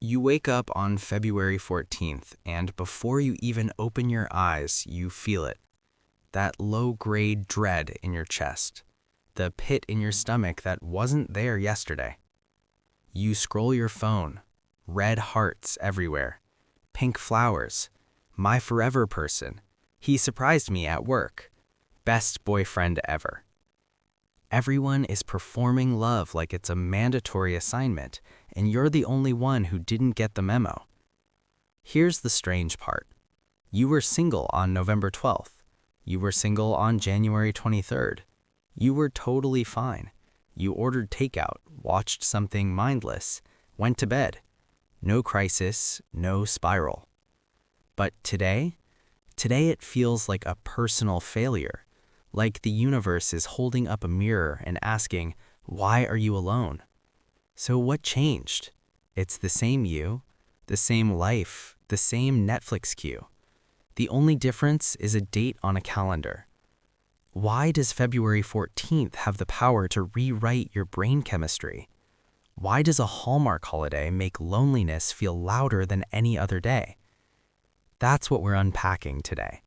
You wake up on February 14th, and before you even open your eyes, you feel it. That low-grade dread in your chest. The pit in your stomach that wasn't there yesterday. You scroll your phone. Red hearts everywhere. Pink flowers. My forever person. He surprised me at work. Best boyfriend ever. Everyone is performing love like it's a mandatory assignment, and you're the only one who didn't get the memo. Here's the strange part. You were single on November 12th. You were single on January 23rd. You were totally fine. You ordered takeout, watched something mindless, went to bed. No crisis, no spiral. But today it feels like a personal failure. Like the universe is holding up a mirror and asking, why are you alone? So what changed? It's the same you, the same life, the same Netflix queue. The only difference is a date on a calendar. Why does February 14th have the power to rewrite your brain chemistry? Why does a Hallmark holiday make loneliness feel louder than any other day? That's what we're unpacking today.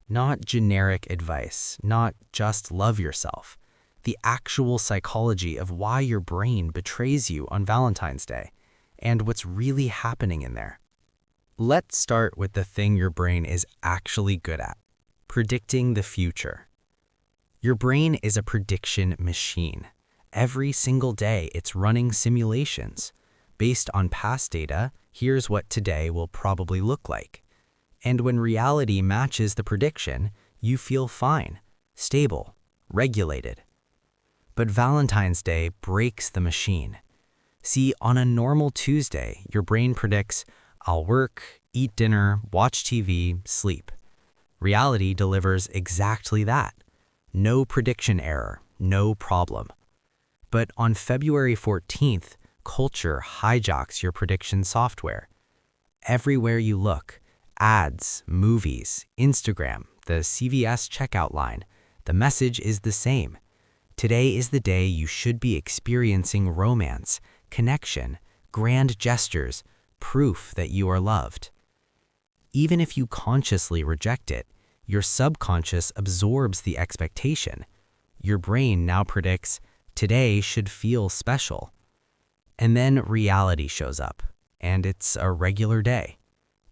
Not generic advice, not just love yourself. The actual psychology of why your brain betrays you on Valentine's Day, and what's really happening in there. Let's start with the thing your brain is actually good at, predicting the future. Your brain is a prediction machine. Every single day it's running simulations. Based on past data, here's what today will probably look like. And when reality matches the prediction, you feel fine, stable, regulated. But Valentine's Day breaks the machine. See, on a normal Tuesday, your brain predicts, I'll work, eat dinner, watch TV, sleep. Reality delivers exactly that. No prediction error, no problem. But on February 14th, culture hijacks your prediction software. Everywhere you look, ads, movies, Instagram, the CVS checkout line, the message is the same. Today is the day you should be experiencing romance, connection, grand gestures, proof that you are loved. Even if you consciously reject it, your subconscious absorbs the expectation. Your brain now predicts, today should feel special. And then reality shows up, and it's a regular day.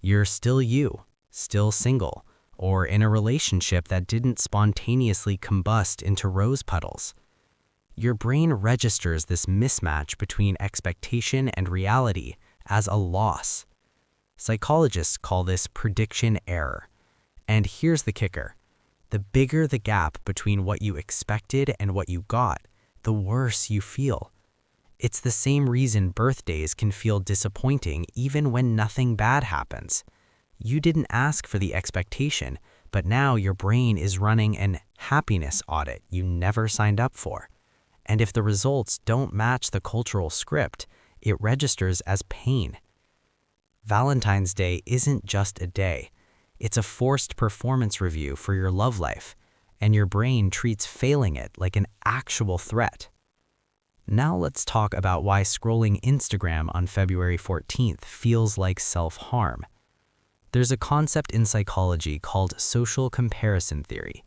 You're still you, still single, or in a relationship that didn't spontaneously combust into rose petals. Your brain registers this mismatch between expectation and reality as a loss. Psychologists call this prediction error. And here's the kicker. The bigger the gap between what you expected and what you got, the worse you feel. It's the same reason birthdays can feel disappointing even when nothing bad happens. You didn't ask for the expectation, but now your brain is running an happiness audit you never signed up for. And if the results don't match the cultural script, it registers as pain. Valentine's Day isn't just a day. It's a forced performance review for your love life, and your brain treats failing it like an actual threat. Now let's talk about why scrolling Instagram on February 14th feels like self-harm. There's a concept in psychology called social comparison theory.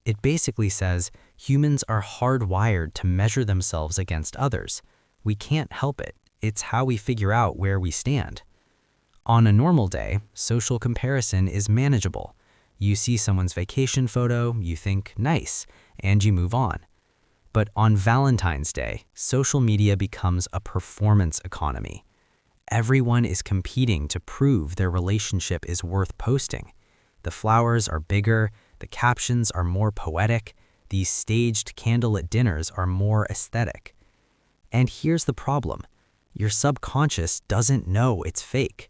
It basically says humans are hardwired to measure themselves against others. We can't help it. It's how we figure out where we stand. On a normal day, social comparison is manageable. You see someone's vacation photo, you think, nice, and you move on. But on Valentine's Day, social media becomes a performance economy. Everyone is competing to prove their relationship is worth posting. The flowers are bigger, the captions are more poetic, these staged candlelit dinners are more aesthetic. And here's the problem. Your subconscious doesn't know it's fake.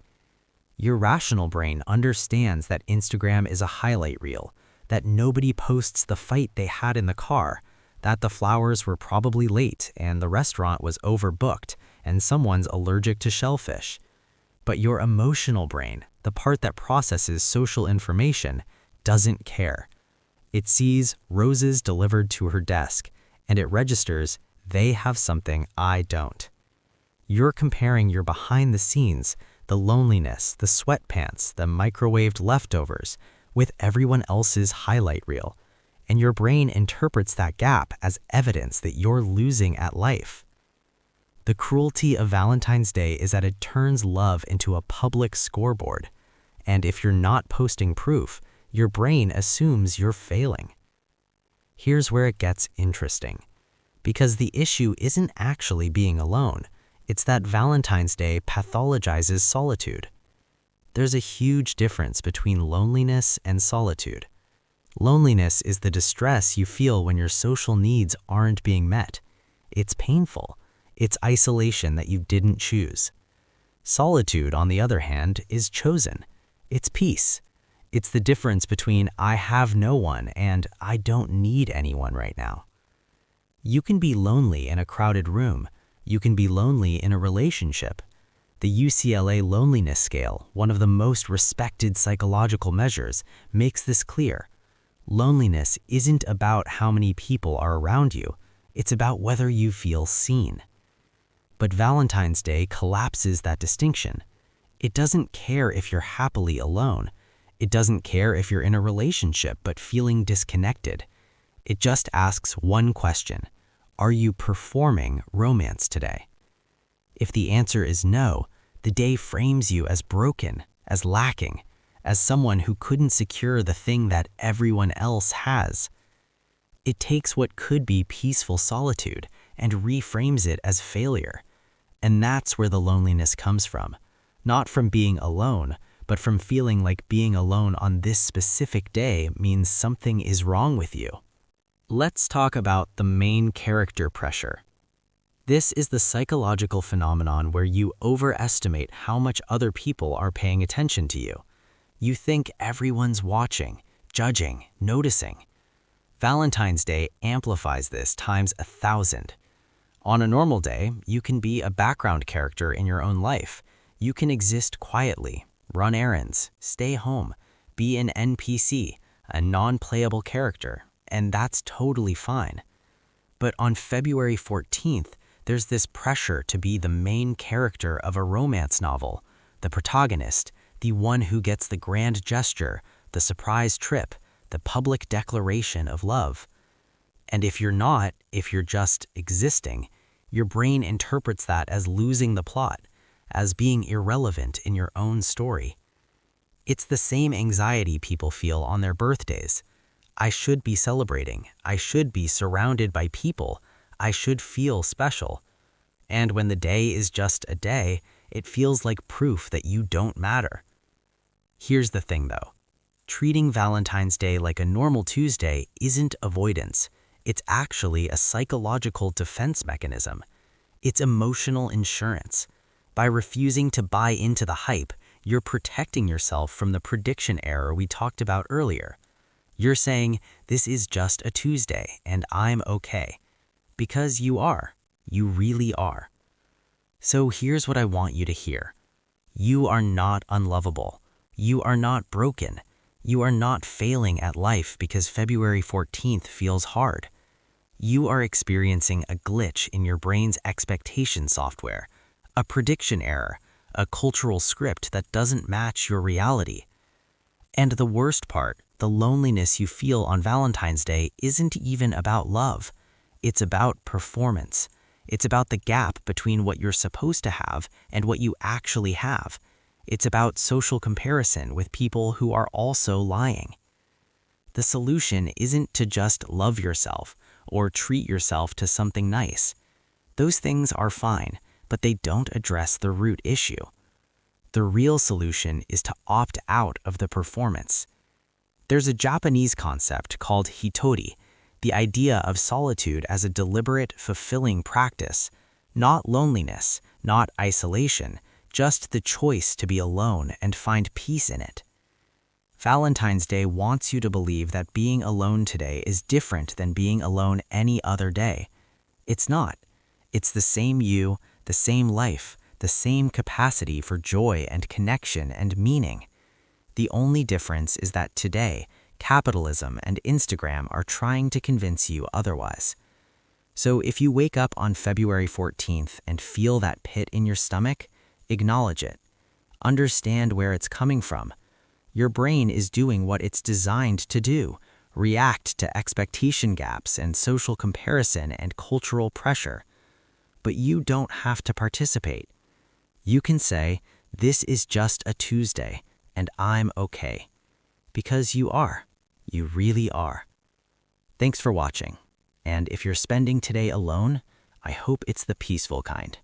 Your rational brain understands that Instagram is a highlight reel, that nobody posts the fight they had in the car, that the flowers were probably late and the restaurant was overbooked and someone's allergic to shellfish. But your emotional brain, the part that processes social information, doesn't care. It sees roses delivered to her desk, and it registers, they have something I don't. You're comparing your behind the scenes, the loneliness, the sweatpants, the microwaved leftovers, with everyone else's highlight reel, and your brain interprets that gap as evidence that you're losing at life. The cruelty of Valentine's Day is that it turns love into a public scoreboard, and if you're not posting proof, your brain assumes you're failing. Here's where it gets interesting, because the issue isn't actually being alone, it's that Valentine's Day pathologizes solitude. There's a huge difference between loneliness and solitude. Loneliness is the distress you feel when your social needs aren't being met. It's painful. It's isolation that you didn't choose. Solitude, on the other hand, is chosen. It's peace. It's the difference between I have no one and I don't need anyone right now. You can be lonely in a crowded room. You can be lonely in a relationship. The UCLA Loneliness Scale, one of the most respected psychological measures, makes this clear. Loneliness isn't about how many people are around you. It's about whether you feel seen. But Valentine's Day collapses that distinction. It doesn't care if you're happily alone. It doesn't care if you're in a relationship but feeling disconnected. It just asks one question: are you performing romance today? If the answer is no, the day frames you as broken, as lacking, as someone who couldn't secure the thing that everyone else has. It takes what could be peaceful solitude and reframes it as failure. And that's where the loneliness comes from. Not from being alone, but from feeling like being alone on this specific day means something is wrong with you. Let's talk about the main character pressure. This is the psychological phenomenon where you overestimate how much other people are paying attention to you. You think everyone's watching, judging, noticing. Valentine's Day amplifies this times 1,000. On a normal day, you can be a background character in your own life. You can exist quietly, run errands, stay home, be an NPC, a non-playable character, and that's totally fine. But on February 14th, there's this pressure to be the main character of a romance novel, the protagonist, the one who gets the grand gesture, the surprise trip, the public declaration of love. And if you're not, if you're just existing, your brain interprets that as losing the plot, as being irrelevant in your own story. It's the same anxiety people feel on their birthdays. I should be celebrating. I should be surrounded by people. I should feel special. And when the day is just a day, it feels like proof that you don't matter. Here's the thing though. Treating Valentine's Day like a normal Tuesday isn't avoidance. It's actually a psychological defense mechanism. It's emotional insurance. By refusing to buy into the hype, you're protecting yourself from the prediction error we talked about earlier. You're saying, this is just a Tuesday and I'm okay. Because you are. You really are. So here's what I want you to hear. You are not unlovable. You are not broken. You are not failing at life because February 14th feels hard. You are experiencing a glitch in your brain's expectation software, a prediction error, a cultural script that doesn't match your reality. And the worst part, the loneliness you feel on Valentine's Day isn't even about love. It's about performance. It's about the gap between what you're supposed to have and what you actually have. It's about social comparison with people who are also lying. The solution isn't to just love yourself or treat yourself to something nice. Those things are fine, but they don't address the root issue. The real solution is to opt out of the performance. There's a Japanese concept called hitori, the idea of solitude as a deliberate, fulfilling practice, not loneliness, not isolation, just the choice to be alone and find peace in it. Valentine's Day wants you to believe that being alone today is different than being alone any other day. It's not. It's the same you, the same life, the same capacity for joy and connection and meaning. The only difference is that today, capitalism and Instagram are trying to convince you otherwise. So if you wake up on February 14th and feel that pit in your stomach, acknowledge it. Understand where it's coming from. Your brain is doing what it's designed to do, react to expectation gaps and social comparison and cultural pressure. But you don't have to participate. You can say, "This is just a Tuesday, and I'm okay." Because you are. You really are. Thanks for watching. And if you're spending today alone, I hope it's the peaceful kind.